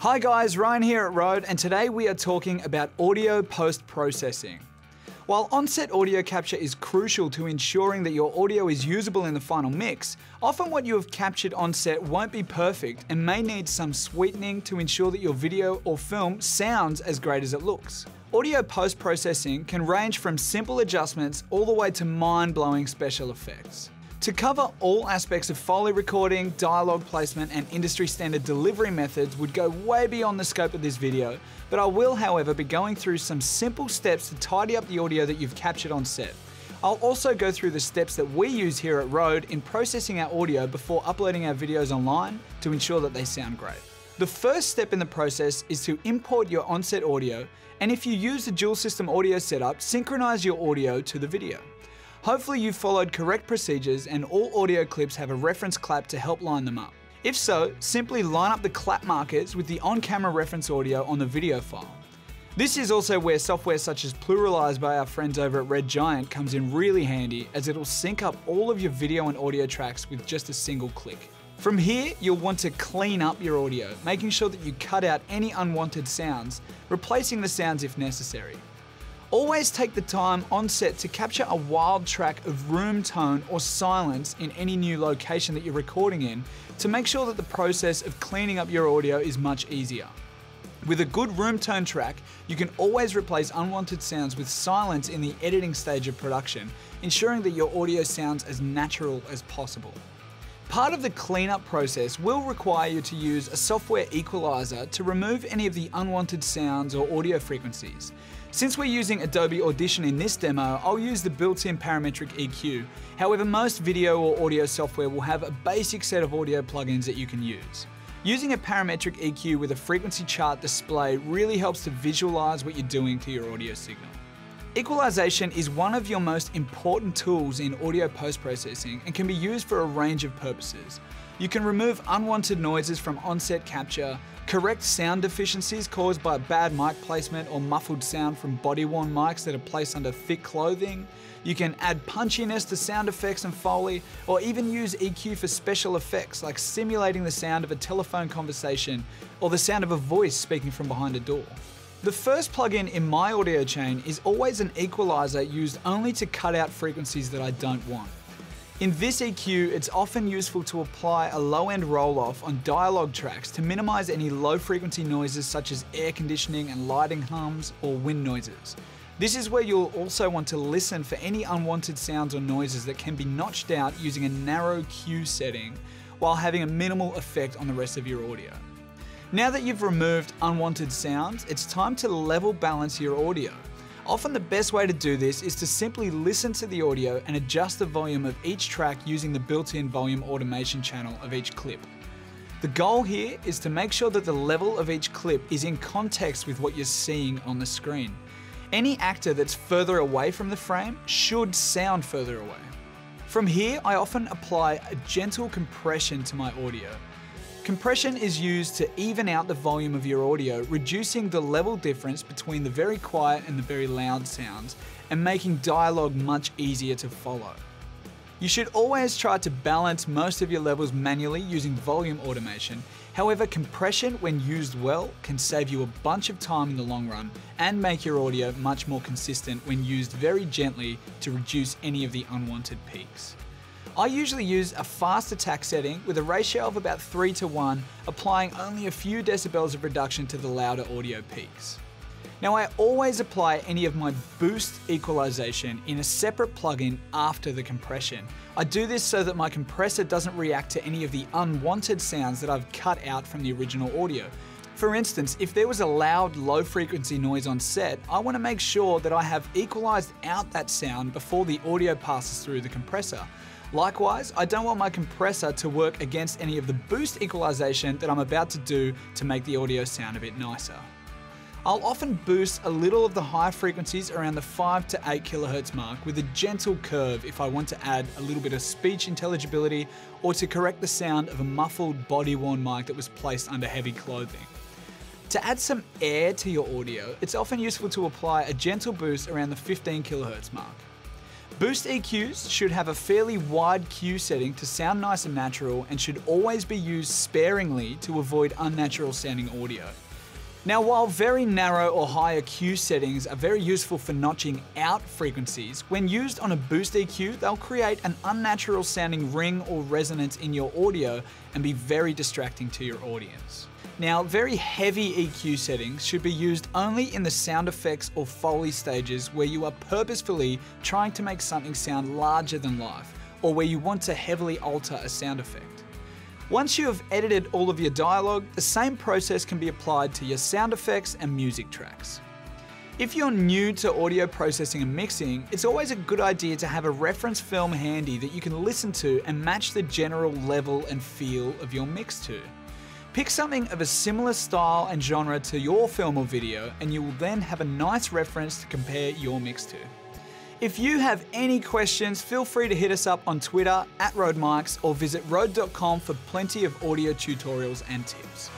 Hi guys, Ryan here at Rode, and today we are talking about audio post-processing. While on-set audio capture is crucial to ensuring that your audio is usable in the final mix, often what you have captured on-set won't be perfect and may need some sweetening to ensure that your video or film sounds as great as it looks. Audio post-processing can range from simple adjustments all the way to mind-blowing special effects. To cover all aspects of Foley recording, dialogue placement, and industry-standard delivery methods would go way beyond the scope of this video, but I will, however, be going through some simple steps to tidy up the audio that you've captured on set. I'll also go through the steps that we use here at Rode in processing our audio before uploading our videos online to ensure that they sound great. The first step in the process is to import your on-set audio, and if you use the dual system audio setup, synchronize your audio to the video. Hopefully you've followed correct procedures and all audio clips have a reference clap to help line them up. If so, simply line up the clap markers with the on-camera reference audio on the video file. This is also where software such as Pluralize by our friends over at Red Giant comes in really handy, as it'll sync up all of your video and audio tracks with just a single click. From here, you'll want to clean up your audio, making sure that you cut out any unwanted sounds, replacing the sounds if necessary. Always take the time on set to capture a wild track of room tone or silence in any new location that you're recording in to make sure that the process of cleaning up your audio is much easier. With a good room tone track, you can always replace unwanted sounds with silence in the editing stage of production, ensuring that your audio sounds as natural as possible. Part of the cleanup process will require you to use a software equalizer to remove any of the unwanted sounds or audio frequencies. Since we're using Adobe Audition in this demo, I'll use the built-in parametric EQ. However, most video or audio software will have a basic set of audio plugins that you can use. Using a parametric EQ with a frequency chart display really helps to visualize what you're doing to your audio signal. Equalization is one of your most important tools in audio post-processing and can be used for a range of purposes. You can remove unwanted noises from on-set capture, correct sound deficiencies caused by bad mic placement or muffled sound from body-worn mics that are placed under thick clothing. You can add punchiness to sound effects and Foley, or even use EQ for special effects like simulating the sound of a telephone conversation or the sound of a voice speaking from behind a door. The first plugin in my audio chain is always an equalizer used only to cut out frequencies that I don't want. In this EQ, it's often useful to apply a low-end roll-off on dialogue tracks to minimize any low-frequency noises such as air conditioning and lighting hums or wind noises. This is where you'll also want to listen for any unwanted sounds or noises that can be notched out using a narrow Q setting while having a minimal effect on the rest of your audio. Now that you've removed unwanted sounds, it's time to level balance your audio. Often the best way to do this is to simply listen to the audio and adjust the volume of each track using the built-in volume automation channel of each clip. The goal here is to make sure that the level of each clip is in context with what you're seeing on the screen. Any actor that's further away from the frame should sound further away. From here, I often apply a gentle compression to my audio. Compression is used to even out the volume of your audio, reducing the level difference between the very quiet and the very loud sounds, and making dialogue much easier to follow. You should always try to balance most of your levels manually using volume automation. However, compression, when used well, can save you a bunch of time in the long run and make your audio much more consistent when used very gently to reduce any of the unwanted peaks. I usually use a fast attack setting with a ratio of about 3:1, applying only a few decibels of reduction to the louder audio peaks. Now, I always apply any of my boost equalization in a separate plugin after the compression. I do this so that my compressor doesn't react to any of the unwanted sounds that I've cut out from the original audio. For instance, if there was a loud, low frequency noise on set, I want to make sure that I have equalized out that sound before the audio passes through the compressor. Likewise, I don't want my compressor to work against any of the boost equalization that I'm about to do to make the audio sound a bit nicer. I'll often boost a little of the high frequencies around the 5 to 8 kHz mark with a gentle curve if I want to add a little bit of speech intelligibility or to correct the sound of a muffled body-worn mic that was placed under heavy clothing. To add some air to your audio, it's often useful to apply a gentle boost around the 15 kHz mark. Boost EQs should have a fairly wide Q setting to sound nice and natural, and should always be used sparingly to avoid unnatural sounding audio. Now, while very narrow or higher Q settings are very useful for notching out frequencies, when used on a boost EQ, they'll create an unnatural sounding ring or resonance in your audio and be very distracting to your audience. Now, very heavy EQ settings should be used only in the sound effects or Foley stages where you are purposefully trying to make something sound larger than life, or where you want to heavily alter a sound effect. Once you have edited all of your dialogue, the same process can be applied to your sound effects and music tracks. If you're new to audio processing and mixing, it's always a good idea to have a reference film handy that you can listen to and match the general level and feel of your mix to. Pick something of a similar style and genre to your film or video, and you will then have a nice reference to compare your mix to. If you have any questions, feel free to hit us up on Twitter @RödeMics or visit rode.com for plenty of audio tutorials and tips.